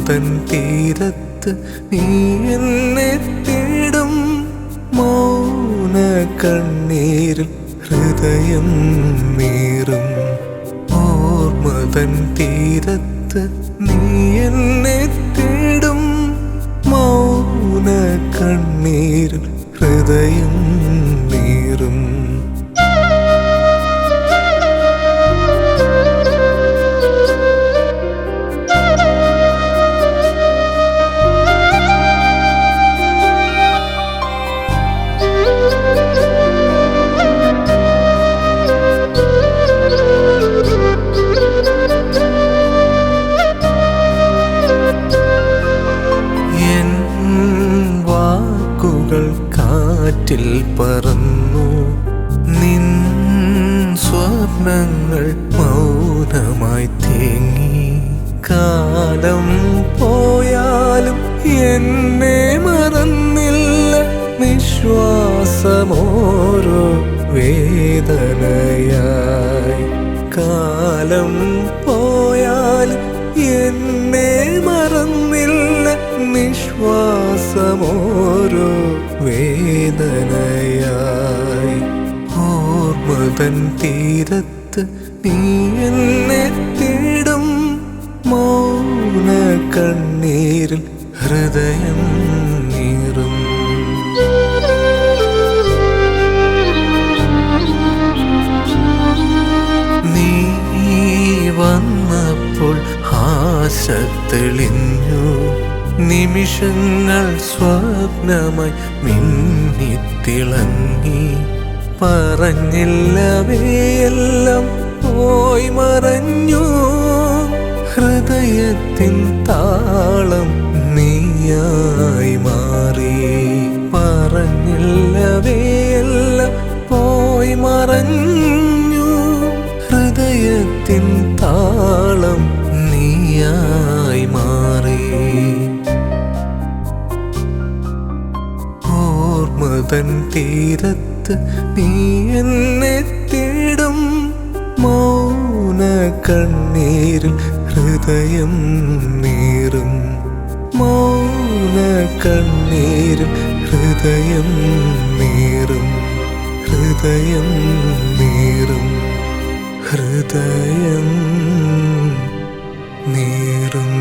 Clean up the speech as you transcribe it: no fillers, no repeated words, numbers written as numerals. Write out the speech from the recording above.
തൻ തീരത്ത് നീ എന്നെ തേടും മൗന കണ്ണീരിൽ ഹൃദയം നീറും. ഓർമ്മ തൻ തീരത്ത് നീ എന്നെ തേടും മൗന കണ്ണീരിൽ ഹൃദയം നീറും. കാറ്റിൽ പറന്നു നിൻ സ്വപ്നങ്ങൾ മൗനമായി തേങ്ങി. കാലം പോയാലും എന്നെ മറന്നില്ല നിശ്വാസമോരോ വേദനയായി. കാലം പോയാലും എന്നെ മറന്നില്ല നിശ്വാസമോരോ വേദനയായി. ഓർമ്മ തൻ തീരത്ത് നീ എന്നെ തേടും മൗന കണ്ണീരിൽ ഹൃദയം നീറും. നീ വന്നപ്പോൾ ആശ തെളിഞ്ഞു. നിമിഷങ്ങൾ സ്വപ്നമായി മിന്നിത്തിളങ്ങി. പറഞ്ഞില്ലവയെല്ലാം പോയി മറഞ്ഞു. ഹൃദയത്തിൻ താളം നീയായി മാറി. പറഞ്ഞില്ലവയെല്ലാം പോയി മറഞ്ഞു. ഹൃദയത്തിൻ താളം നീയായി മാറി. തൻ തീരത്ത് നീ എന്നെ തേടും മൗന കണ്ണീരിൽ ഹൃദയം നീറും. മൗന കണ്ണീരിൽ ഹൃദയം നീറും. ഹൃദയം നീറും. ഹൃദയം നീറും.